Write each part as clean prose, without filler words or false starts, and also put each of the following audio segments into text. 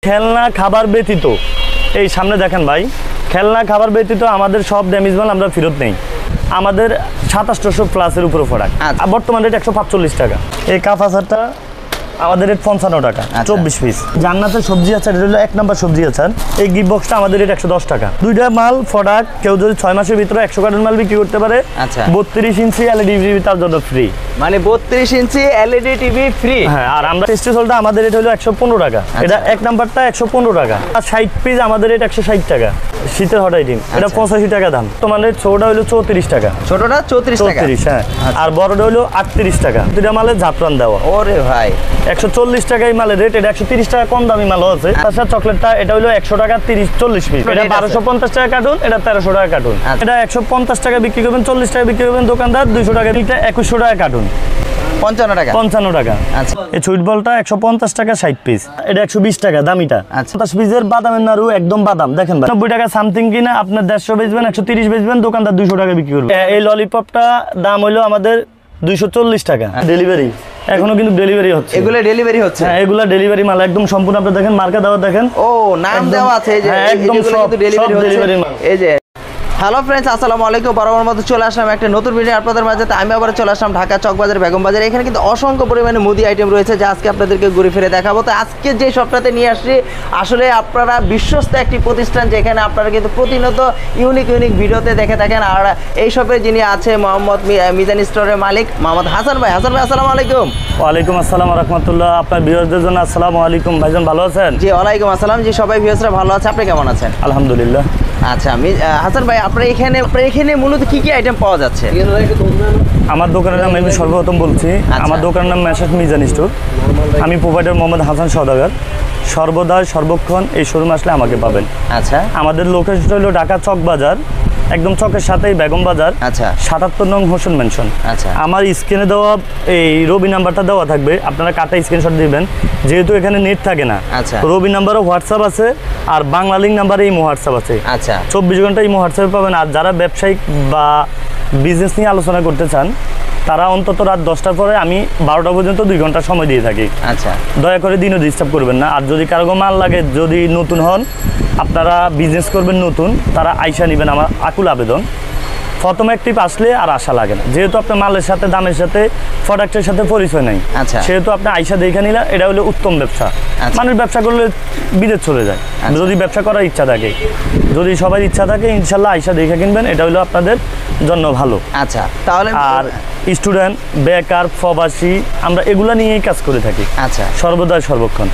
খেলনা খাবার ব্যতীত এই সামনে দেখেন ভাই, খেলনা খাবার ব্যতীত আমাদের সব ড্যামেজ মাল আমরা ফেরত নেই। আমাদের 2700 প্লাসের উপরে প্রোডাক্ট। বর্তমান রেট 145 টাকা। এই কাপ আচারটা আমাদের রেট 55 টাকা, 24 পিস। জান্নাতের সবজি আচার, এটা হলো 1 নম্বর সবজি আচার। এই গিফট বক্সটা আমাদের রেট 110 টাকা। দুইটা মাল প্রোডাক্ট কেউ যদি 6 মাসের ভিতরে 100 কার্টন মাল বিক্রি করতে পারে, 32 ইঞ্চি এলইডি টিভি তার জন্য ফ্রি। মানে 32 ইঞ্চি এলইডি টিভি ফ্রি। হ্যাঁ, আর আমরা টেস্টি সোলটা আমাদের রেট হলো 115 টাকা। এটা 1 নাম্বারটা 115 টাকা। আর 60 পিস আমাদের রেট 160 টাকা। শীতের হট আইটেম এটা 85 টাকা দাম। তোমাদের ছোটটা হলো 34 টাকা। ছোটটা 34 টাকা। 34, হ্যাঁ। আর বড়টা হলো 38 টাকা। দুইটা মালে জাফরান দেওয়া। ওরে ভাই, 140 টাকাই মালের রেট। এটা 130 টাকা কম দামি মালও আছে। তাছাড়া চকলেটটা এটা হলো 100 টাকা 40 পিস। এটা 1250 টাকা কার্টুন, এটা 1300 টাকা কার্টুন। এটা 150 টাকা বিক্রি করবেন, 40 টাকা বিক্রি করবেন দোকানদার, 200 টাকা বিক্রি, 2100 টাকা কার্টুন, 55 টাকা। 55 টাকা। আচ্ছা, এই সুইট বলটা 150 টাকা 60 পিস। এটা 120 টাকা দামিটা। 50 পিসের বাদামের নাড়ু, একদম বাদাম দেখেন ভাই, 90 টাকা সামথিং কিনা আপনার 150 বেচবেন, 130 বেচবেন, দোকানদার 200 টাকা বিক্রি করবে। এই ললিপপটা দাম হলো আমাদের 240 টাকা। ডেলিভারি এখনো কিন্তু ডেলিভারি হচ্ছে। এগুলো ডেলিভারি হচ্ছে? হ্যাঁ, এগুলা ডেলিভারি মাল একদম সম্পূর্ণ। আপনি দেখেন মার্কা দেওয়া, দেখেন ও নাম দেওয়া আছে। এই যে একদম সব ডেলিভারি মাল। এই যে হ্যালো ফ্রেন্ডস, আসসালামু আলাইকুম। বরাবর মতো চলে আসলাম একটা নতুন ভিডিও আপনাদের মাঝে। আমি আবার চলে আসলাম ঢাকা চকবাজার বেগম বাজার। এখানে কিন্তু অসংখ্য পরিমাণে মুদি আইটেম রয়েছে, যা আজকে আপনাদেরকে ঘুরে ফিরে দেখাবো। তো আজকে যে শপটাতে নিয়ে আসছি, আসলে আপনারা বিশ্বস্ত একটি প্রতিষ্ঠান, যেখানে আপনারা কিন্তু প্রতিনিয়ত ইউনিক ভিডিওতে দেখে থাকেন। আর এই শপে যিনি আছে মোহাম্মদ মিজান স্টোরের মালিক মোহাম্মদ হাসান ভাই। হাসান ভাই, আসসালামু আলাইকুম। ওয়ালাইকুম আসসালাম রাহমাতুল্লাহ। আপনার ভিউয়ারদের জন্য আসসালামু আলাইকুম। ভাইজান ভালো আছেন? জি, ওয়ালাইকুম আসসালাম। জি, সবাই ভিউয়ার্সরা ভালো আছে। আপনি কেমন আছেন? আলহামদুলিল্লাহ। আচ্ছা, আমি হাসান ভাই, আপনার এখানে মূলত কি কি আইটেম পাওয়া যাচ্ছে? আমার দোকানের নাম আমি সর্বপ্রথম বলছি। আমার দোকানের নাম মেসার্স মিজান স্টোর। আমি প্রোভাইডার মোহাম্মদ হাসান সওদাগর। সর্বদা সর্বক্ষণ এই শোরুম আসলে আমাকে পাবেন। আচ্ছা, আমাদের লোকেশন হলো ঢাকা চক বাজার, একদম চকের সাথেই বেগম বাজার। আচ্ছা, 77 নং হোসেন মেনশন। আচ্ছা, আমার স্ক্রিনে দেওয়া এই রবি নাম্বারটা দেওয়া থাকবে, আপনারা কাটা স্ক্রিনশট দিবেন, যেহেতু এখানে নেট থাকে না। আচ্ছা, রবি নাম্বারও হোয়াটসঅ্যাপ আছে, আর বাংলা লিঙ্ক নাম্বারে ইমো হোয়াটসঅ্যাপ আছে। আচ্ছা, 24 ঘন্টা ইমো হোয়াটসঅ্যাপে পাবেন। আর যারা ব্যবসায়িক বা বিজনেস নিয়ে আলোচনা করতে চান, তারা অন্তত রাত 10টার পরে আমি 12টা পর্যন্ত 2 ঘন্টা সময় দিয়ে থাকি। আচ্ছা, দয়া করে দিনও ডিস্টার্ব করবেন না। আর যদি কারো মাল লাগে, যদি নতুন হন, আপনারা বিজনেস করবেন নতুন, তারা আইসা নেবেন, আমার আকুল আবেদন। প্রথমে একটি আসলে আর আশা লাগে না, যেহেতু আপনার মালের সাথে, দামের সাথে, প্রোডাক্টের সাথে পরিচয় নাই। আচ্ছা, সেহেতু আপনি আইসা দেখে নিলে এটা হলো উত্তম ব্যবসা। মানুষ ব্যবসা করলে বিদেশ চলে যায়, যদি ব্যবসা করার ইচ্ছা থাকে। যদি সবার ইচ্ছা থাকে, ইনশাল্লাহ আইসা দেখে কিনবেন, এটা হলো আপনাদের জন্য ভালো। আচ্ছা, তাহলে আর স্টুডেন্ট, বেকার, প্রবাসী, আমরা এগুলা নিয়েই কাজ করে থাকি। আচ্ছা, সর্বদা সর্বক্ষণ।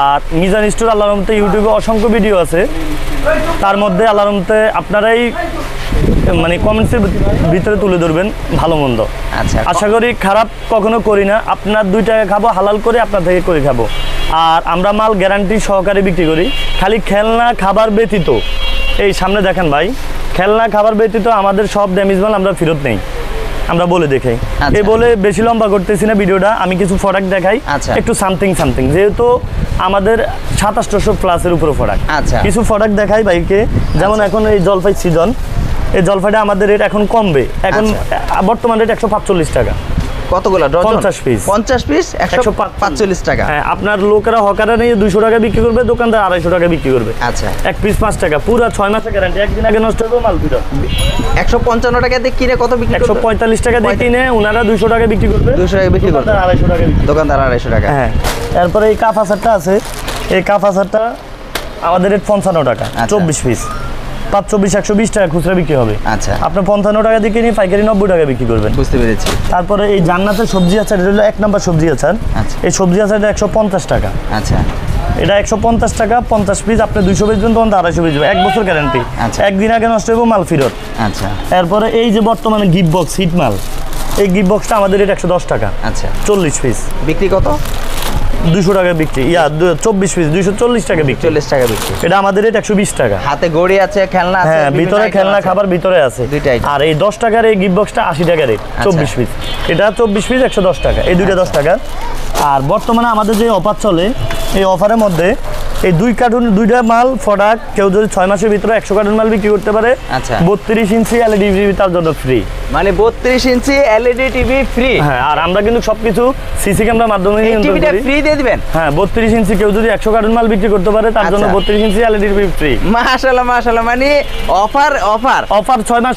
আর মিজান স্টোর আল্লাহর রহমতে ইউটিউবে অসংখ্য ভিডিও আছে, তার মধ্যে আল্লাহর রহমতে আপনারাই মানে কমেন্টসের ভিতরে তুলে ধরবেন ভালো মন্দ। আচ্ছা, আশা করি খারাপ কখনো করি না। আপনার 2 টাকা খাবো, হালাল করে আপনার থেকে করে খাবো। আর আমরা মাল গ্যারান্টি সহকারে বিক্রি করি। খালি খেলনা খাবার ব্যতীত এই সামনে দেখেন ভাই, খেলনা খাবার ব্যতীত আমাদের সব ড্যামেজ মাল আমরা ফেরত নেই। আমরা বলে দেখাই। এই বলে বেশি লম্বা করতেছি না ভিডিওটা, আমি কিছু প্রোডাক্ট দেখাই, একটু সামথিং, যেহেতু আমাদের 2700 প্লাসের উপরে প্রোডাক্ট। কিছু প্রোডাক্ট দেখাই ভাইকে। যেমন এখন এই জলপাই সিজন, এই জলপাইটা আমাদের রেট এখন কমবে। এখন বর্তমান রেট 145 টাকা। কতগুলো? 50 পিস। 50 পিস 145 টাকা। হ্যাঁ, আপনার লোকেরা হকারে নিয়ে 200 টাকা বিক্রি করবে, দোকানদার 250 টাকা বিক্রি করবে। আচ্ছা, এক পিস 5 টাকা, পুরো 6 মাসের গ্যারান্টি। একদিন আগে নষ্ট হবে মাল ফিরত। 155 টাকা দিয়ে কিনে কত বিক্রি করবে? 145 টাকা দিয়ে কিনে ওনারা 200 টাকা বিক্রি করবে। 200 টাকা বিক্রি করবে, 250 টাকা দোকানদার 250 টাকা। হ্যাঁ, এরপরে এই কাপ আচারটা আছে। এই কাপ আচারটা আমাদের রেট 55 টাকা, 24 পিস। 524 120 টাকা খুচরা বিক্রি হবে। আচ্ছা, আপনি 55 টাকা দিয়ে কিনে পাইকারি 90 টাকা বিক্রি করবেন। বুঝতে পেরেছি। তারপরে এই জান্নাতের সবজি আচার, এটা হলো 1 নম্বর সবজি আচার। এই সবজি আচারটা 150 টাকা। আচ্ছা, এটা 150 টাকা, 50 পিস। আপনি 200 বেচবেন, তখন 250 বেচবেন, 1 বছর গ্যারান্টি। একদিন আগে নষ্ট হইব, মাল ফিরত। আচ্ছা, এরপরে এই যে বর্তমানে গিফট বক্স হিট মাল, এই গিফট বক্সটা আমাদের রেট 110 টাকা। আচ্ছা, 40 পিস। বিক্রি কত? 200 টাকা বিক্রি। 24 পিস 240 টাকা বিক্রি। 40 টাকা বিক্রি। এটা আমাদের রেট 120 টাকা। হাতে গড়ি আছে, খেলনা আছে। হ্যাঁ, ভিতরে খেলনা খাবার ভিতরে আছে। আর এই 10 টাকার এই গিফট বক্সটা 80 টাকা রেট, 24 পিস। এটা 24 পিস 110 টাকা। এই দুইটা 10 টাকা। আর বর্তমানে আমাদের যে অফার চলে, এই অফারের মধ্যে এই 2 কার্টুন 2টা মাল প্রোডাক্ট কেউ যদি 6 মাসের ভিতরে 100 কার্টুন মাল বিক্রি করতে পারে, আচ্ছা 32 ইঞ্চি এলইডি টিভি তার জন্য ফ্রি। মানে 32 ইঞ্চি এলইডি টিভি ফ্রি। হ্যাঁ, আর আমরা কিন্তু সবকিছু সিসি ক্যামেরার মাধ্যমে নিয়ন্ত্রণ টিভিটা করি। ফ্রি দিয়ে দিবেন? হ্যাঁ, 32 ইঞ্চি কেউ যদি 100 কার্টুন মাল বিক্রি করতে পারে তার জন্য 32 ইঞ্চি এলইডি টিভি ফ্রি। মাশাআল্লাহ মাশাআল্লাহ, মানে অফার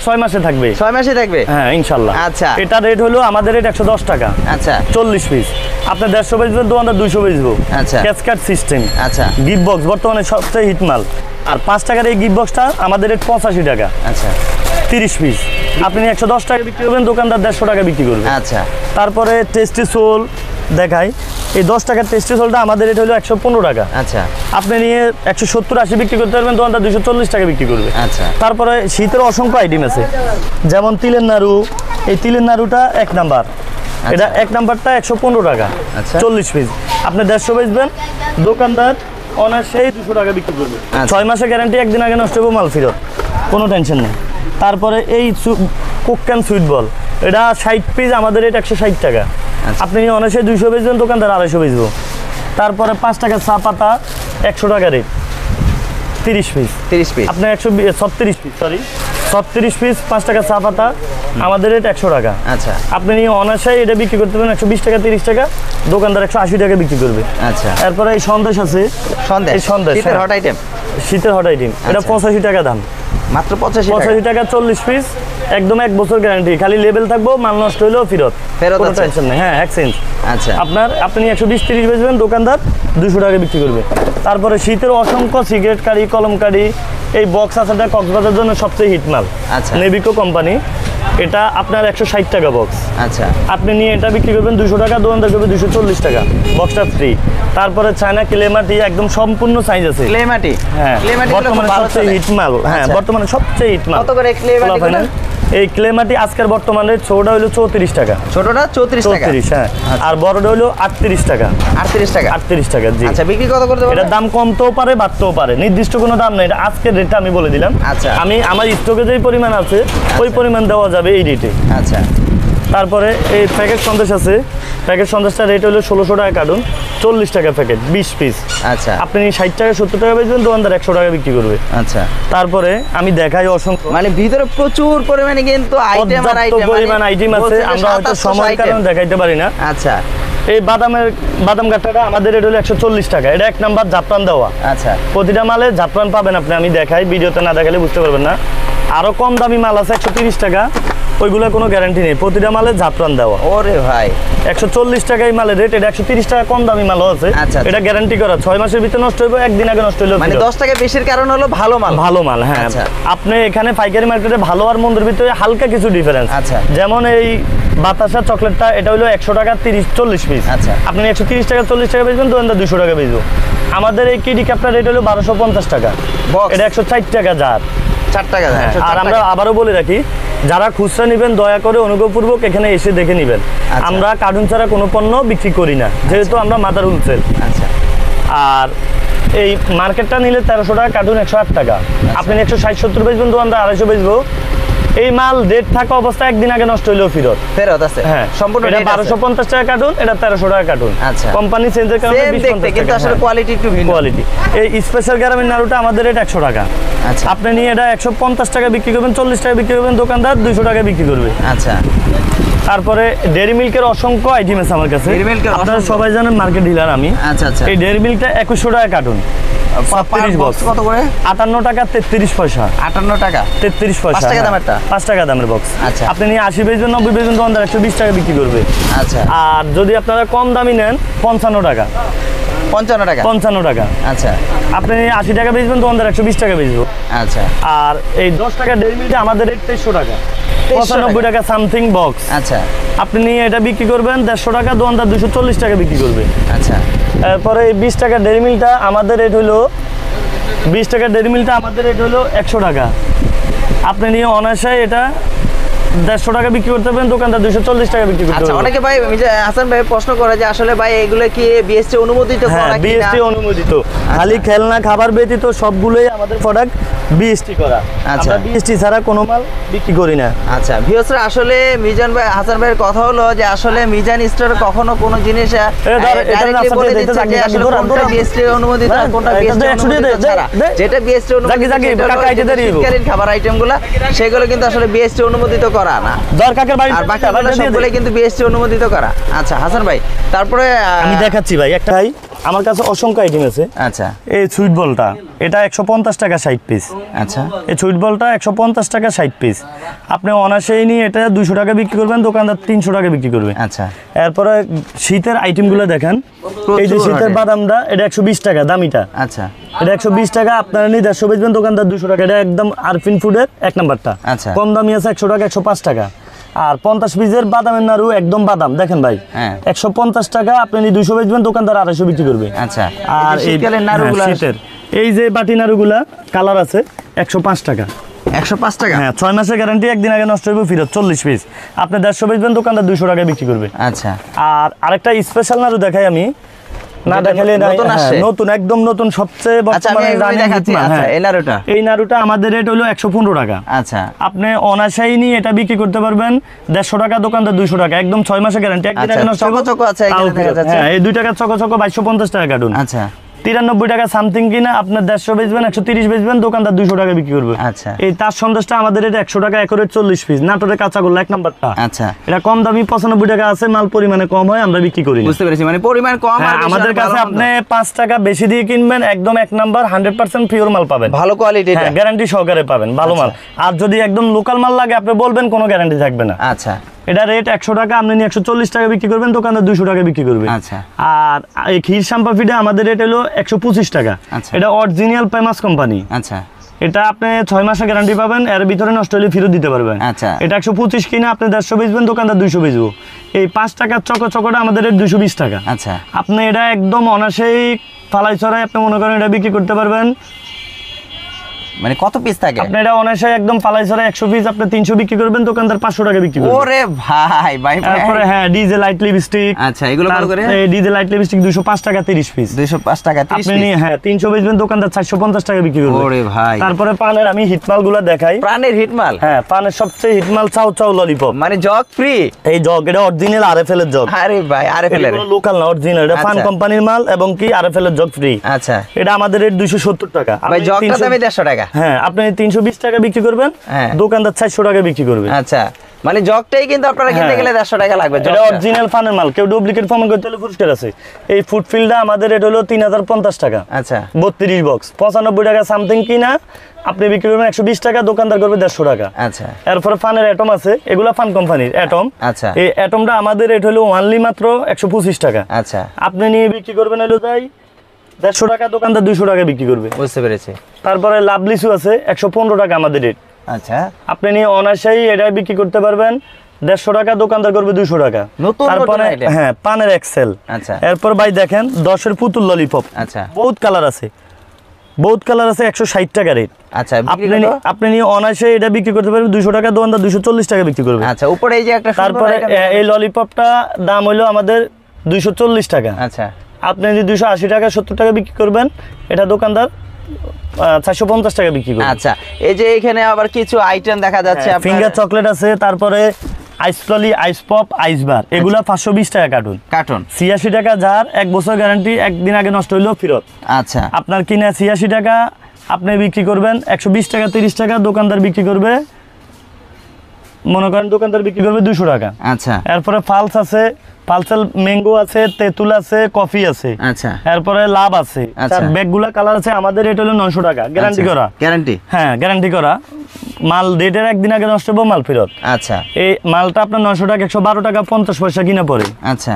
6 মাসে থাকবে। 6 মাসে থাকবে? হ্যাঁ, ইনশাআল্লাহ। আচ্ছা, এটা রেট হলো আমাদের রেট 110 টাকা। আচ্ছা 40 পিস আপনি 150 বেচবেন, দোকানদার 200 বেচবো। আচ্ছা, ক্যাসকাট সিস্টেম। আচ্ছা, গিফট বক্স বর্তমানে সবচেয়ে হিট মাল। আর 5 টাকার এই গিফট বক্সটা আমাদের রেট 85 টাকা। আচ্ছা 30 পিস আপনি 110 টাকা বিক্রি করবেন, দোকানদার 150 টাকা বিক্রি করবে। আচ্ছা, তারপরে টেস্টি সোল দেখাই, এই 10 টাকার টেস্টি সোলটা আমাদের রেট হলো 115 টাকা। আচ্ছা, আপনি নিয়ে 170-80 বিক্রি করতে পারবেন, দোকানদার 240 টাকা বিক্রি করবে। আচ্ছা, তারপরে শীতের অসংখ্য আইটেম আছে, যেমন তিলের নাড়ু। এই তিলের নাড়ুটা 1 নাম্বার, এটা 1 নাম্বারটা 115 টাকা। আচ্ছা, 40 পিস আপনি 150 বেচবেন, দোকানদার অনায়াসেই 200 টাকা বিক্রি করবে। 6 মাসের গ্যারান্টি, একদিন আগে নষ্ট হবে মাল ফেরত, কোনো টেনশন নেই। তারপরে এই কোক ক্যান সুইট বল, এটা 60 পিস আমাদের রেট 160 টাকা। আপনি অনায়াসে 200 বেচবেন, দোকানদার 250 বেচবো। তারপরে 5 টাকা চা পাতা 100 টাকা রেট, 30 পিস। 30 পিস আপনার 136 পিস, সরি 36 পিস 5 টাকা চা পাতা আমাদের রেট 100 টাকা। আচ্ছা, আপনি নিয়ে অনায়াসে এটা বিক্রি করতে পারেন 120 টাকা 30 টাকা, দোকানদার 180 টাকা বিক্রি করবে। আচ্ছা, এরপরে এই সন্দেশ আছে, এই সন্দেশ শীতের হট আইটেম, শীতের হট আইটেম, এটা 85 টাকা দাম, মাত্র 85 টাকা 40 পিস, একদম 1 বছর গ্যারান্টি, খালি লেবেল থাকবো, মাল নষ্ট হলেও ফেরত, কোনো আছে? টেনশন নেই। হ্যাঁ, এক্সচেঞ্জ। আচ্ছা, আপনি 120-30 বেচবেন, দোকানদার 200 টাকা বিক্রি করবে। তারপরে শীতের অসংখ্য সিগারেট কারি, কলম কারি, এই বক্স আছে, এটা কক্সবাজারের জন্য সবচেয়ে হিট মাল। আচ্ছা, নেভিকো কোম্পানি, এটা আপনার 160 টাকা বক্স। আচ্ছা, আপনি নিয়ে এটা বিক্রি করবেন 200 টাকা, দোকানদার করবে 240 টাকা, বক্সটা ফ্রি। তারপরে চায়না ক্লেমাটি, একদম সম্পূর্ণ সাইজ আছে। ক্লেমাটি, হ্যাঁ, বর্তমানে সবচেয়ে হিট মাল। হ্যাঁ, বর্তমানে সবচেয়ে হিট মাল। কত করে ক্লেমাটি? এই ক্লেমাটি আজকের বর্তমানে ছোটটা হলো 34 টাকা, ছোটটা 34 টাকা। 34, হ্যাঁ। আর বড়টা হলো 38 টাকা। 38 টাকা? 38 টাকা, জি। আচ্ছা, বিক্রি কত করতে পারবেন? এটার দাম কমতেও পারে, বাড়তেও পারে, নির্দিষ্ট কোনো দাম নেই, এটা আজকের রেটটা আমি বলে দিলাম। আচ্ছা, আমি আমার স্টকে যেই পরিমাণ আছে ওই পরিমাণ দেওয়া যাবে এই রেটে। আচ্ছা, তারপরে এই প্যাকেট সন্দেশ আছে, প্যাকেট সন্দেশটা রেট হলো 1600 টাকা কার্টুন, 40 টাকা প্যাকেট, 20 পিস। আচ্ছা, আপনি 60 টাকা 70 টাকা বেচবেন, দোকানদার 100 টাকা বিক্রি করবে। আচ্ছা, তারপরে আমি দেখাই অসংখ্য, মানে ভিতরে প্রচুর পরিমাণে কিন্তু আইটেম আর আইটেম, পরিমাণ আইটেম আছে, আমরা হয়তো সময়ের কারণে দেখাইতে পারি না। আচ্ছা, এই বাদাম গাঁঠাটা আমাদের রেট হলো 140 টাকা, এটা 1 নাম্বার জাফরান দেওয়া। আচ্ছা, প্রতিটা মালে জাফরান পাবেন আপনি, আমি দেখাই, ভিডিওতে না দেখালে বুঝতে পারবেন না। আরো কম দামি মাল আছে 130 টাকা, ওইগুলো কোনো গ্যারান্টি নেই, প্রতিটা মালে জাফরান দেওয়া। ওরে ভাই, 140 টাকা এই মালের রেট, এটা 130 টাকা কম দামি মালও আছে। আচ্ছা, এটা গ্যারান্টি করা, 6 মাসের ভিতরে নষ্ট হইবে, একদিন আগে নষ্ট হইলো, মানে 10 টাকা বেশির কারণ হলো ভালো মাল। ভালো মাল, হ্যাঁ। আচ্ছা, আপনি এখানে পাইকারি মার্কেটে ভালো আর মন্দের ভিতরে হালকা কিছু ডিফারেন্স। আচ্ছা, যেমন এই বাতাসা চকলেটটা, এটা হলো 100 টাকা 40 পিস। আচ্ছা, আপনি 130 টাকা 40 টাকা বেচবেন, দোকানদার 200 টাকা বেচবো। আমাদের এই কিডি ক্যাপটার রেট হলো 1250 টাকা, এটা 160 টাকা জার, 4 টাকা। আর আমরা আবারও বলে রাখি, যারা খুচরা নেবেন দয়া করে অনুগ্রহপূর্বক এখানে এসে দেখে নেবেন। আমরা কার্টুন ছাড়া কোনো পণ্য বিক্রি করি না, যেহেতু আমরা মাদার হোলসেল। আচ্ছা, আর এই মার্কেটটা নিলে 1300 টাকা কার্টুন, 108 টাকা। আপনি 160-70 বেচবেন, দোকানদার 250 বেচবো। এই মাল ডেট থাকা অবস্থায় একদিন আগে নষ্ট হইলেও ফেরত আছে। হ্যাঁ, সম্পূর্ণ এটা 1250 টাকা কার্টুন, এটা 1300 টাকা কার্টুন। আচ্ছা, কোম্পানি চেঞ্জের কারণে 20-50 কিন্তু আসলে কোয়ালিটি একটু ভিন্ন। কোয়ালিটি। এই স্পেশাল গ্রামের নাড়ুটা আমাদের রেট 100 টাকা। আচ্ছা, আপনি নিয়ে এটা 150 টাকা বিক্রি করবেন, 40 টাকা বিক্রি করবেন, দোকানদার 200 টাকা বিক্রি করবে। আচ্ছা, তারপরে ডেয়ারি মিল্কের অসংখ্য আইটেম আছে আমার কাছে, আপনারা সবাই জানেন মার্কেট ডিলার আমি। আচ্ছা, আচ্ছা, এই ডেয়ারি মিল্কটা 2100 টাকা কার্টুন, 35 বক্স। কত করে? 58 টাকা 33 পয়সা। 58 টাকা 33 পয়সা, 5 টাকা দামেরটা, 5 টাকা দামের বক্স। আচ্ছা, আপনি নিয়ে 80 বেচবেন, 90 বেচবেন, দোকানদার 120 টাকা বিক্রি করবে। আচ্ছা, আর যদি আপনারা কম দামি নেন 55 টাকা, 55 টাকা, 55 টাকা। আচ্ছা, আপনি 80 টাকা বেচবেন, দোকানদার 120 টাকা বেচবো। আচ্ছা, আর এই 10 টাকা ডেয়ারি মিল্কটা আমাদের রেট 2300 টাকা, 95 টাকা সামথিং বক্স। আচ্ছা, আপনি নিয়ে এটা বিক্রি করবেন 150 টাকা, দোকানদার 240 টাকা বিক্রি করবে। আচ্ছা, এরপরে এই 20 টাকা ডেয়ারি মিল্কটা আমাদের রেট হলো 20 টাকা ডেয়ারি মিল্কটা আমাদের রেট হলো 100 টাকা। আপনি নিয়ে অনায়াসে এটা 150 টাকা বিক্রি করতে পারবেন, দোকানদার 240 টাকা বিক্রি করতে আচ্ছা, পারবেন। অনেকে ভাই হাসান ভাই প্রশ্ন করে যে আসলে ভাই এগুলো কি বিএসটি অনুমোদিত? হ্যাঁ, বিএসটি অনুমোদিত। খালি খেলনা খাবার ব্যতীত সবগুলোই আমাদের প্রোডাক্ট বিএসটি করা। আচ্ছা। আমরা বিএসটি ছাড়া কোনো মাল বিক্রি করি না। আচ্ছা ভিউয়ার্সরা, আসলে মিজান ভাই, হাসান ভাইয়ের কথা হলো যে আসলে মিজান স্টোরে কখনো কোনো জিনিস ডাইরেক্টলি বলে দিচ্ছে যে আসলে কোনটা বিএসটি অনুমোদিত আর কোনটা বিএসটি অনুমোদিত ছাড়া। যেটা বিএসটি অনুমোদিত শীতকালীন খাবার আইটেমগুলো সেগুলো কিন্তু আসলে বিএসটি অনুমোদিত করা না, আর বাকিগুলো সবগুলো কিন্তু বিএসটি অনুমোদিত করা। আচ্ছা হাসান ভাই, তারপরে আমি দেখাচ্ছি ভাই একটা। ভাই আমার কাছে অসংখ্য আইটেম আছে। আচ্ছা এই সুইট বলটা এটা 150 টাকা 60 পিস। আচ্ছা এই সুইট বলটা 150 টাকা 60 পিস। আপনি অনাসেই নিয়ে এটা 200 টাকা বিক্রি করবেন, দোকানদার 300 টাকা বিক্রি করবে। আচ্ছা এরপরে শীতের আইটেমগুলো দেখেন। এই যে শীতের বাদামটা এটা 120 টাকা দামিটা। আচ্ছা এটা 120 টাকা, আপনারা নিয়ে 150 বেচবেন, দোকানদার 200 টাকা। এটা একদম আরফিন ফুডের 1 নাম্বারটা। আচ্ছা। কম দামি আছে 100 টাকা 105 টাকা। আর 50 পিসের বাদামের নাড়ু একদম বাদাম দেখেন ভাই, হ্যাঁ। 150 টাকা, আপনি নিয়ে 200 বেচবেন, দোকানদার 250 বিক্রি করবে। আচ্ছা। আর এই শীতকালীন নাড়ুগুলো, শীতের এই যে বাটি নাড়ুগুলা কালার আছে 105 টাকা। 105 টাকা? হ্যাঁ, 6 মাসের গ্যারান্টি, একদিন আগে নষ্ট হইব ফেরত। 40 পিস আপনি 150 বেচবেন, দোকানদার 200 টাকা বিক্রি করবে। আচ্ছা। আর আরেকটা স্পেশাল নাড়ু দেখাই আমি, না দেখালে নতুন, একদম নতুন, সবচেয়ে বর্তমানে এই নাড়ুটা আমাদের রেট হলো 115 টাকা। আচ্ছা। আপনি অনাশাই নিয়ে এটা বিক্রি করতে পারবেন 150 টাকা, দোকানদার 200 টাকা, একদম 6 মাসের গ্যারান্টি। একদিন আগে নষ্ট হইব। হ্যাঁ, এই 2 টাকা চকো 2250 টাকা কাটুন। আচ্ছা। 93 টাকা সামথিং কিনা আপনার 150 বেচবেন, 130 বেচবেন, দোকানদার 200 টাকা বিক্রি করবে। আচ্ছা। এই তার সন্দেশটা আমাদের এটা 100 টাকা একরের 40 পিস, নাটোরের কাঁচাগোল্লা 1 নাম্বারটা। আচ্ছা। এটা কম দামি 95 টাকা আছে, মাল পরিমাণে কম হয়, আমরা বিক্রি করি। বুঝতে পেরেছি, মানে পরিমাণ কম। আর আমাদের কাছে আপনি 5 টাকা বেশি দিয়ে কিনবেন, একদম 1 নাম্বার 100% পিওর মাল পাবেন, ভালো কোয়ালিটি, হ্যাঁ, গ্যারান্টি সহকারে পাবেন, ভালো মাল। আর যদি একদম লোকাল মাল লাগে আপনি বলবেন, কোনো গ্যারান্টি থাকবে না। আচ্ছা। এটা রেট 100 টাকা, আপনি 140 টাকা বিক্রি করবেন, দোকানদার 200 টাকা বিক্রি করবে। আচ্ছা। আর এই ক্ষীর শাম্পা ফিডে আমাদের রেট হলো 125 টাকা। আচ্ছা। এটা অরিজিনাল ফেমাস কোম্পানি। আচ্ছা। এটা আপনি 6 মাসের গ্যারান্টি পাবেন, এর ভিতরে নষ্ট হলে ফেরত দিতে পারবেন। আচ্ছা। এটা 125 কিনা আপনি 150 বেচবেন, দোকানদার 200 বেচবো। এই 5 টাকার চকোটা আমাদের রেট 220 টাকা। আচ্ছা। আপনি এটা একদম অনাসেই ফালাই ছড়াই আপনি মনে করেন এটা বিক্রি করতে পারবেন। মানে কত পিস থাকে? আপনি এটা অনায়াসে একদম ফালাই ছড়াই 100 পিস আপনি 300 বিক্রি করবেন, দোকানদার 500 টাকা বিক্রি করবে। ওরে ভাই ভাই। তারপরে হ্যাঁ, ডিজে লাইট লিপস্টিক। আচ্ছা, এগুলো কত করে? এই ডিজে লাইট লিপস্টিক 205 টাকা 30 পিস। 205 টাকা 30 পিস। আপনি হ্যাঁ 300 বেচবেন, দোকানদার 450 টাকা বিক্রি করবে। ওরে ভাই। তারপরে পানের আমি হিটমালগুলো দেখাই। প্রাণের হিটমাল? হ্যাঁ, পানের সবচেয়ে হিটমাল চাও ললিপপ। মানে জগ ফ্রি? এই জগ এটা অরিজিনাল আরএফএল এর জগ। আরে ভাই, আরএফএল এর লোকাল না, অরিজিনাল। এটা ফান কোম্পানির মাল এবং কি আরএফএল এর জগ ফ্রি। আচ্ছা। এটা আমাদের রেট 270 টাকা। ভাই জগটা দামে 150 টাকা। হ্যাঁ, আপনি 320 টাকা বিক্রি করবেন, দোকানদার 400 টাকা বিক্রি করবে। আচ্ছা, মানে জগটাই কিন্তু আপনারা কিনতে গেলে 150 টাকা লাগবে। এটা অরিজিনাল ফানের মাল, কেউ ডুপ্লিকেট প্রমাণ করতে হলে পুরস্কার আছে। এই ফুড ফিল্ডটা আমাদের রেট হলো 3050 টাকা। আচ্ছা। 32 বক্স 95 টাকা সামথিং কিনা আপনি বিক্রি করবেন 120 টাকা, দোকানদার করবে 150 টাকা। আচ্ছা। এরপরে ফানের অ্যাটম আছে, এগুলা ফান কোম্পানির অ্যাটম। আচ্ছা। এই অ্যাটমটা আমাদের রেট হলো অনলি মাত্র 125 টাকা। আচ্ছা। আপনি নিয়ে বিক্রি করবেন হলো তাই 150 টাকা, দোকানদার 200 টাকা বিক্রি করবে। বুঝতে পেরেছি। তারপরে লাভলিসু আছে 115 টাকা আমাদের রেট। আচ্ছা। আপনি নিয়ে অনায়াসেই এটা বিক্রি করতে পারবেন 150 টাকা, দোকানদার করবে 200 টাকা। তারপরে হ্যাঁ, পানের এক্সেল। আচ্ছা। এরপর ভাই দেখেন 10 এর পুতুল ললিপপ। আচ্ছা। বহুত কালার আছে, 160 টাকা রেট। আচ্ছা। আপনি নিয়ে অনায়াসে এটা বিক্রি করতে পারবেন 200 টাকা, দোকানদার 240 টাকা বিক্রি করবে। আচ্ছা। উপরে এই যে একটা, তারপরে এই ললিপপটা দাম হলো আমাদের 240 টাকা। আচ্ছা। আপনি যদি 280 টাকা 70 টাকা বিক্রি করবেন, এটা দোকানদার 450 টাকা বিক্রি করবে। আচ্ছা। এই যে এখানে আবার কিছু আইটেম দেখা যাচ্ছে, ফিঙ্গার চকলেট আছে, তারপরে আইস ললি, আইস পপ, আইস বার, এগুলা 520 টাকা কার্টুন। 86 টাকা জার, 1 বছর গ্যারান্টি, একদিন আগে নষ্ট হইলেও ফেরত। আচ্ছা। আপনার কিনা 86 টাকা, আপনি বিক্রি করবেন 120 টাকা 30 টাকা, দোকানদার বিক্রি করবে মনে করেন দোকানদার বিক্রি করবে 200 টাকা। আচ্ছা। এরপরে ফালস আছে, পালসেল ম্যাঙ্গো আছে, তেঁতুল আছে, কফি আছে। আচ্ছা। এরপরে লাভ আছে। তার ব্যাগগুলা কালার আছে, আমাদের রেট হলো 900 টাকা, গ্যারান্টি করা। গ্যারান্টি? হ্যাঁ, গ্যারান্টি করা মাল, ডেটের একদিন আগে নষ্ট হবে, মাল ফেরত। আচ্ছা। এই মালটা আপনার 900 টাকা 112 টাকা 50 পয়সা কিনা পড়ে। আচ্ছা।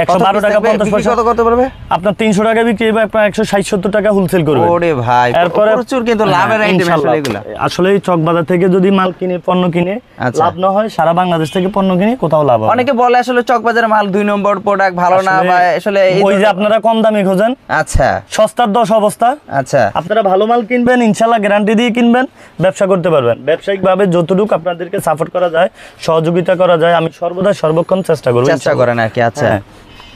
112 টাকা 50 পয়সা কত পড়বে? আপনার 300 টাকা বিক্রি হবে, আপনার 160-70 টাকা হোলসেল করবে। ওরে ভাই, এরপরে প্রচুর কিন্তু লাভের আইটেম আসলে এগুলা। আসলে চক বাজার থেকে যদি মাল কিনে, পণ্য কিনে লাভ না হয়, সারা বাংলাদেশ থেকে পণ্য কিনে কোথাও লাভ হয়। অনেকে বলে আসলে চক বাজারের মাল 2 নম্বর প্রোডাক্ট ভালো না, বা আসলে ওই যে আপনারা কম দামে খোঁজেন। আচ্ছা। সস্তার 10 অবস্থা। আচ্ছা। আপনারা ভালো মাল কিনবেন, ইনশাআল্লাহ গ্যারান্টি দিয়ে কিনবেন, ব্যবসা করতে পারবেন। ব্যবসায়িকভাবে যতটুকু আপনাদেরকে সাপোর্ট করা যায়, সহযোগিতা করা যায়, আমি সর্বদা সর্বক্ষণ চেষ্টা করব। চেষ্টা করেন আর কি। আচ্ছা।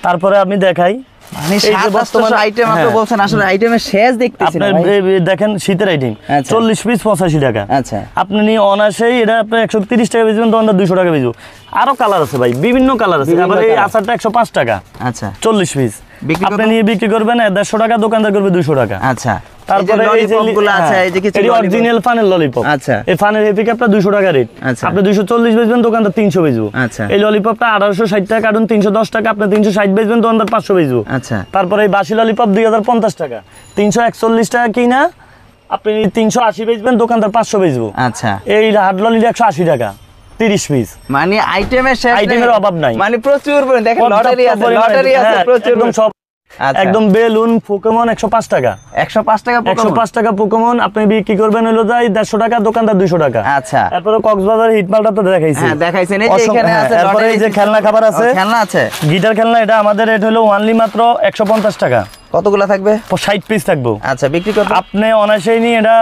তারপরে আমি দেখাই মানে এই যে বর্তমানে আইটেম আপনি হ্যাঁ। বলছেন, আসলে আইটেমের শেষ দেখতেছি না আপনার ভাই। দেখেন শীতের আইটেম আচ্ছা। 40 পিস 85 টাকা। আচ্ছা আপনি নিয়ে অনাসেই এটা আপনি 130 টাকা বেচবেন, দোকানদার 200 টাকা বেচবো। আরো কালার আছে ভাই, বিভিন্ন কালার আছে। বিভিন্ন আবার এই colour। আচারটা 105 টাকা, আচ্ছা 40 পিস। বিক্রি আপনি কত? নিয়ে বিক্রি করবেন 150 টাকা, দোকানদার করবে 200 টাকা। আচ্ছা তারপরে এই যে গুলো আছে, এই যে কিছু lollipop। Original ফানের lollipop. আচ্ছা। এই ফানের হেভি ক্যাপটা 200 টাকা রেট। আচ্ছা। আপনি 240 বেচবেন, দোকানদার 300 বেচবো। আচ্ছা। এই ললিপপটা 1860 টাকা কার্টুন, 310 টাকা। আপনি 360 বেচবেন, দোকানদার 500 বেচবো। আচ্ছা তারপরে এই বাসি ললিপপ 2050 টাকা, 341 টাকা কিনা আপনি 380 বেচবেন, দোকানদার 500 বেচবো। আচ্ছা এই হার্ড ললি 180 টাকা, 30 পিস। মানে আইটেমের শেষ আইটেমের অভাব নাই। মানে প্রচুর পরিমাণ, দেখেন লটারি আছে, লটারি আছে হ্যাঁ, প্রচুর। একদম সব। আচ্ছা। একদম বেলুন পোকেমন 105 টাকা, 105 টাকা Pokemon। 105 টাকা পোকেমন। আপনি বিক্রি করবেন হলো যাই 150 টাকা, দোকানদার 200 টাকা। আচ্ছা তারপরে কক্সবাজার হিটমালটা তো দেখাইছি। হ্যাঁ দেখাইছেন, এই যে এখানে আছে তারপরে এই যে lottery খেলনা খাবার system। আছে, ও, খেলনা আছে। গিটার খেলনা, এটা আমাদের রেট হলো অনলি মাত্র 150 টাকা, কতগুলো থাকবে? 60 পিস থাকবো। আচ্ছা বিক্রি করবে? আপনি অনায়াসেই নিয়ে এটা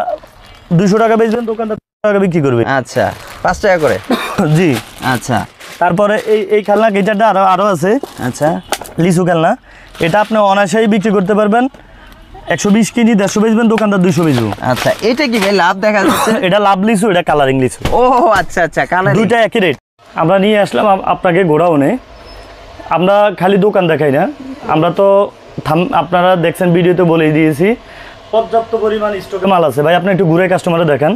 200 টাকা বেচবেন, দোকানদার 200 টাকা বিক্রি করবে। আচ্ছা 5 টাকা করে। জি। আচ্ছা তারপরে এই খেলনা গিটারটা আরো আছে, আচ্ছা লিচু খেলনা। এটা আপনি অনায়াসেই বিক্রি করতে পারবেন, 120 কেজি 150 বেচবেন, দোকানদার 200 বেচবো। আচ্ছা এটা কি ভাই লাভ দেখা যাচ্ছে? এটা লাভ লিচু, এটা কালারিং লিচু, ও আচ্ছা আচ্ছা কালার। দুইটা একই রেট। আমরা নিয়ে আসলাম আপনাকে গোডাউনে। আমরা খালি দোকান দেখাই না, আমরা তো আপনারা দেখছেন ভিডিওতে বলেই দিয়েছি, পর্যাপ্ত পরিমাণ স্টকে মাল আছে। ভাই আপনি একটু ঘুরে কাস্টমারে দেখান,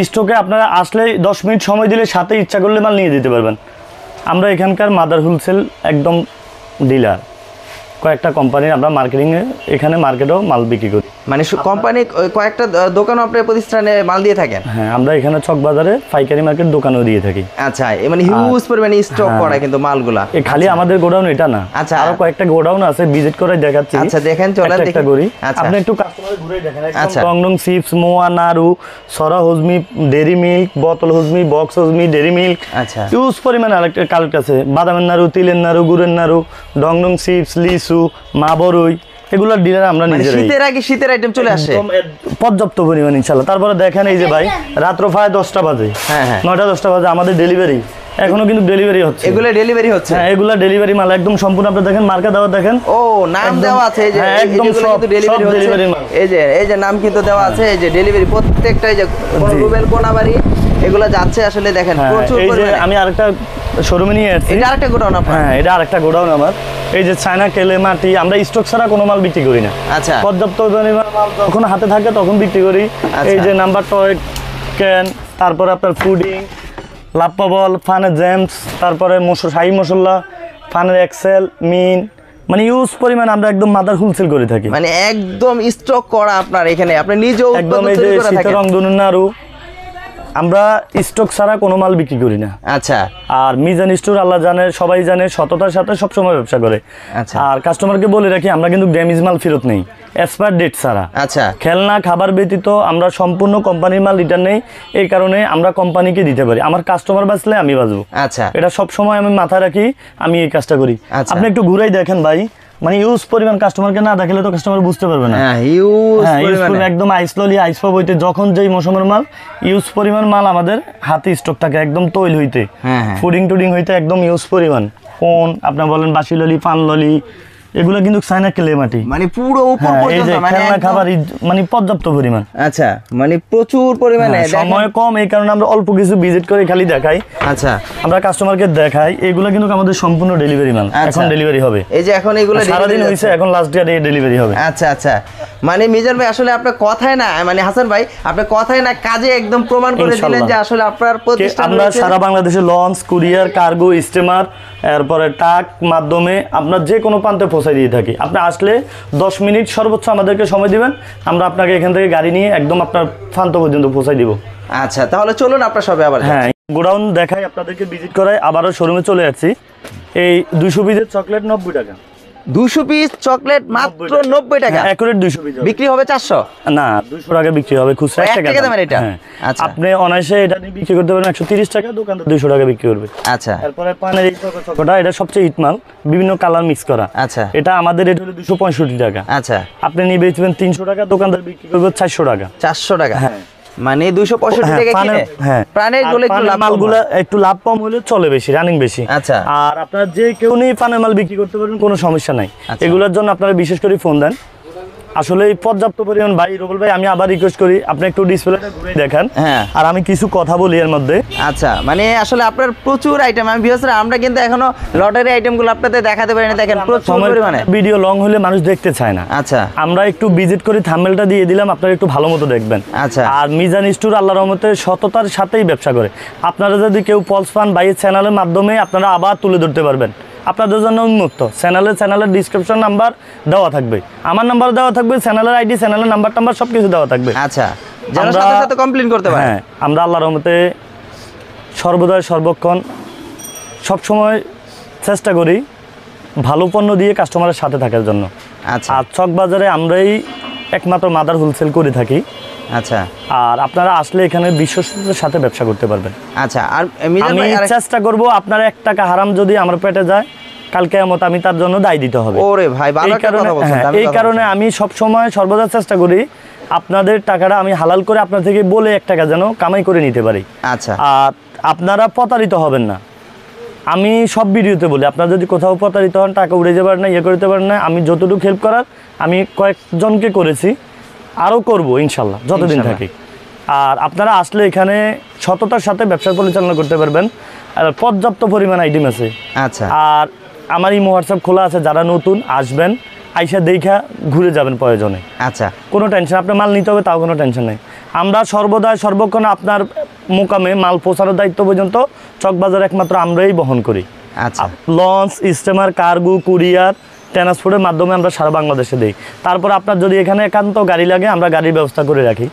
স্টকে আপনারা আসলে 10 মিনিট সময় দিলে সাথে ইচ্ছা করলে মাল নিয়ে যেতে পারবেন। আমরা এখানকার মাদার হোলসেল একদম ডিলার, কয়েকটা কোম্পানির আমরা মার্কেটিংয়ে এখানে মার্কেটেও মাল বিক্রি করি। মানে কোম্পানি কয়েকটা দোকান আপনার প্রতিষ্ঠানে মাল দিয়ে থাকেন? হ্যাঁ, আমরা এখানে চকবাজারে পাইকারি মার্কেট দোকানেও দিয়ে থাকি। আচ্ছা মানে হিউজ পরিমাণে স্টক করা কিন্তু মালগুলা। খালি আমাদের গোডাউন এটা না, আচ্ছা। আরো কয়েকটা গোডাউন আছে, ভিজিট করে দেখাচ্ছি। আচ্ছা দেখেন, চলেন একটা দেখি। করি। আচ্ছা আপনি একটু কাস্টমারে ঘুরে দেখেন। আচ্ছা। একদম টংডং চিপস, মোয়া, নাড়ু, সরা হজমি, ডেরি মিল্ক, বোতল হজমি, বক্স হজমি, ডেরি মিল্ক। আচ্ছা হিউজ পরিমাণে কালেক্ট আছে। বাদামের নাড়ু, তিলের নাড়ু, গুড়ের নাড়ু, ডংডং চিপস, লিচু, মা বড়ই, এগুলোর ডিলার আমরা মানে নিজেরাই। শীতের আগে শীতের আইটেম চলে আসে পর্যাপ্ত পরিমাণ ইনশাল্লাহ। তারপরে দেখেন এই যে ভাই, রাত্র প্রায় 10টা বাজে, হ্যাঁ হ্যাঁ 9টা-10টা বাজে আমাদের ডেলিভারি, এখনো কিন্তু ডেলিভারি হচ্ছে। এগুলো ডেলিভারি হচ্ছে? হ্যাঁ, এগুলা ডেলিভারি মাল একদম সম্পূর্ণ। আপনি দেখেন মার্কা দেওয়া দেখেন। ও নাম একদম, দেওয়া আছে, এই যে হ্যাঁ, একদম এগুলো সব কিন্তু ডেলিভারি হচ্ছে। delivery মাল। এই যে নাম কিন্তু দেওয়া আছে, এই যে ডেলিভারি প্রত্যেকটা, এই যে জি। রুবেল কোনাবাড়ি এগুলো যাচ্ছে আসলে দেখেন হ্যাঁ, প্রচুর এই যে পরিমাণে। আমি আরেকটা শোরুমে নিয়ে আসছি। এটা আরেকটা গোডাউন আপনার? হ্যাঁ, এটা আরেকটা গোডাউন আমার। এই যে চায়না কেলে মাটি, আমরা স্টক ছাড়া কোনো মাল বিক্রি করি না। আচ্ছা পর্যাপ্ত পরিমাণ মাল যখন হাতে থাকে তখন বিক্রি করি। আচ্ছা। এই যে নাম্বার টয় ক্যান, তারপরে আপনার ফুডিং, লাপ্পাবল, ফানের জ্যামস, তারপরে শাহী মশলা, ফানের এক্সেল, মিন, মানে ইউজ পরিমাণ আমরা একদম মাদার হোলসেল করে থাকি। মানে একদম স্টক করা আপনার এখানে, আপনি নিজেও একদম উৎপাদন এই যে তৈরি করে শীতের থাকেন? রংধনু নাড়ু, আমরা স্টক ছাড়া কোনো মাল বিক্রি করি না। আচ্ছা আর মিজান স্টোর আল্লাহ জানে, সবাই জানে, সততার সাথে সবসময় ব্যবসা করে। আচ্ছা আর কাস্টমারকে বলে রাখি, আমরা কিন্তু ড্যামেজ মাল ফেরত নেই, এক্সপায়ার ডেট ছাড়া। আচ্ছা খেলনা খাবার ব্যতীত আমরা সম্পূর্ণ কোম্পানির মাল রিটার্ন নেই। এই কারণে আমরা কোম্পানিকে দিতে পারি, আমার কাস্টমার বাঁচলে আমি বাঁচবো। আচ্ছা এটা সব সময় আমি মাথায় রাখি, আমি এই কাজটা করি। আচ্ছা। আপনি একটু ঘুরাই দেখেন ভাই, মানে ইউজ পরিমাণ, কাস্টমারকে না দেখালে তো কাস্টমার বুঝতে পারবে না। হ্যাঁ হিউজ হ্যাঁ, ইউজ পরিমাণে। পরিমাণ একদম আইসললি আইসপা বইতে যখন যেই মৌসুমের মাল, ইউজ পরিমাণ মাল আমাদের হাতে স্টক থাকে, একদম তৈল হইতে, হ্যাঁ হ্যাঁ ফুডিং টুডিং হইতে একদম ইউজ পরিমাণ। কোন আপনার বলেন বাসি ললি, পান ললি, এগুলো কিন্তু চায়না কেলে মাটি। মানে পুরো উপর হ্যাঁ, এই পর্যন্ত যে মানে খেলনা একদম- খাবার মানে পর্যাপ্ত পরিমাণ। আচ্ছা মানে প্রচুর পরিমাণে হ্যাঁ, দেখেন। সময় কম, এই কারণে আমরা অল্প কিছু ভিজিট করে খালি দেখাই, আচ্ছা আমরা কাস্টমারকে দেখাই। এগুলো কিন্তু আমাদের সম্পূর্ণ ডেলিভারি মাল, আচ্ছা। এখন ডেলিভারি হবে। এই যে এখন এগুলো সারাদিন delivery হয়েছে, যাচ্ছে। এখন লাস্ট ডে ডেলিভারি হবে। আচ্ছা আচ্ছা মানে মিজান ভাই আসলে আপনার কথায় না, মানে হাসান ভাই আপনার কথায় না কাজে একদম প্রমাণ করে দিলেন ইনশাল্লাহ। যে আসলে আপনার প্রতিষ্ঠান আমরা রয়েছে। সারা বাংলাদেশে লঞ্চ, কুরিয়ার, কার্গো, স্টিমার, এরপরে ট্রাক মাধ্যমে আপনার যে কোনো প্রান্তে পৌঁছাই দিয়ে থাকি। আপনি আসলে 10 মিনিট সর্বোচ্চ আমাদেরকে সময় দিবেন, আমরা আপনাকে এখান থেকে গাড়ি নিয়ে একদম আপনার প্রান্ত পর্যন্ত পৌঁছাই দিব। আচ্ছা তাহলে চলুন আপনার সবে আবার হ্যাঁ, গোডাউন দেখাই, আপনাদেরকে ভিজিট করাই, আবারও শোরুমে চলে যাচ্ছি। এই 200 পিসের চকলেট 90 টাকা, 200 পিস চকলেট মাত্র 90 টাকা, অ্যাকুরেট 200 পিস বিক্রি হবে 400? না, 200 টাকা বিক্রি হবে খুচরা, ও, 1 এক টাকা টাকা দাম। দামের এটা? হ্যাঁ। আচ্ছা। আপনি অনায়াসে এটা নিয়ে বিক্রি করতে পারেন 130 টাকা, দোকানদার 200 টাকা বিক্রি করবে। আচ্ছা এরপরে পানের এই চকোটা, এটা সবচেয়ে হিট মাল, বিভিন্ন কালার মিক্স করা। আচ্ছা এটা আমাদের রেট হলো 265 টাকা, আচ্ছা আপনি নিয়ে বেচবেন 300 টাকা, দোকানদার বিক্রি করবে 400 টাকা। 400 টাকা। হ্যাঁ, মানে 265 টাকা কিনে হ্যাঁ প্রাণের গুলো একটু লাভ মালগুলো একটু লাভ কম হলে চলে, বেশি রানিং বেশি। আচ্ছা। আর আপনারা যে কেউ নিয়ে পানের মাল বিক্রি করতে পারবেন, কোনো সমস্যা নাই। আচ্ছা। এগুলোর জন্য আপনারা বিশেষ করে ফোন দেন। আসলে পর্যাপ্ত পরিমাণ ভাই, রবুল ভাই আমি আবার রিকোয়েস্ট করি আপনি একটু ডিসপ্লেটা ঘুরে দেখান। হ্যাঁ। আর আমি কিছু কথা বলি এর মধ্যে। আচ্ছা, মানে আসলে আপনার প্রচুর আইটেম, আমি বিশেষ করে আমরা কিন্তু এখনো লটারি আইটেমগুলো আপনাদের দেখাতে পারি না, দেখেন প্রচুর পরিমাণে। ভিডিও লং হলে মানুষ দেখতে চায় না। আচ্ছা। আমরা একটু ভিজিট করে থাম্বনেলটা দিয়ে দিলাম, আপনারা একটু ভালো মতো দেখবেন। আচ্ছা। আর মিজান স্টোর আল্লাহর রহমতে সততার সাথেই ব্যবসা করে। আপনারা যদি কেউ পলস পান বাইয়ের চ্যানেলের মাধ্যমে আপনারা আবার তুলে ধরতে পারবেন, আপনাদের জন্য উন্মুক্ত। চ্যানেলের ডিসক্রিপশন নাম্বার দেওয়া থাকবে, আমার নাম্বার দেওয়া থাকবে, চ্যানেলের আইডি, চ্যানেলের নাম্বার টাম্বার সব কিছু দেওয়া থাকবে। আচ্ছা, যেন সাথে সাথে কমপ্লেইন করতে পারে। হ্যাঁ, আমরা আল্লাহর রহমতে সর্বদা সর্বক্ষণ সবসময় চেষ্টা করি ভালো পণ্য দিয়ে কাস্টমারের সাথে থাকার জন্য। আচ্ছা। আর চক বাজারে আমরাই একমাত্র মাদার হোলসেল করে থাকি। আচ্ছা। আর আপনারা আসলে এখানে বিশ্বস্ততার সাথে ব্যবসা করতে পারবেন। আচ্ছা। আর মিজান আমি ভাই চেষ্টা করব আপনার 1 টাকা হারাম যদি আমার পেটে যায়, কালকে আমি তার জন্য দায় দিতে হবে। ওরে ভাই, ভালো একটা কথা বলছেন। এই কারণে আমি সব সময় সর্বদা চেষ্টা করি আপনাদের টাকাটা আমি হালাল করে আপনার থেকে বলে 1 টাকা যেন কামাই করে নিতে পারি। আচ্ছা। আর আপনারা প্রতারিত হবেন না। আমি সব ভিডিওতে বলি, আপনারা যদি কোথাও প্রতারিত হন, টাকা উড়ে যাবার না, করতে পারেন না, আমি যতটুকু হেল্প করার আমি কয়েকজনকে করেছি, আরও করব ইনশাল্লাহ যতদিন থাকি। আর আপনারা আসলে এখানে সততার সাথে ব্যবসা পরিচালনা করতে পারবেন। আর পর্যাপ্ত পরিমাণ আইটেম আছে। আচ্ছা। আর আমার এই হোয়াটসঅ্যাপ খোলা আছে, যারা নতুন আসবেন আইসা দেখা ঘুরে যাবেন প্রয়োজনে। আচ্ছা। কোনো টেনশন, আপনার মাল নিতে হবে তাও কোনো টেনশন নেই। আমরা সর্বদা সর্বক্ষণ আপনার মোকামে মাল পৌঁছানোর দায়িত্ব পর্যন্ত চকবাজার একমাত্র আমরাই বহন করি। আচ্ছা। লঞ্চ, স্টিমার, কার্গো, কুরিয়ার, ট্রান্সপোর্টের মাধ্যমে আমরা সারা বাংলাদেশে দিই। তারপর আপনার যদি এখানে একান্ত গাড়ি লাগে, আমরা গাড়ির ব্যবস্থা করে রাখি।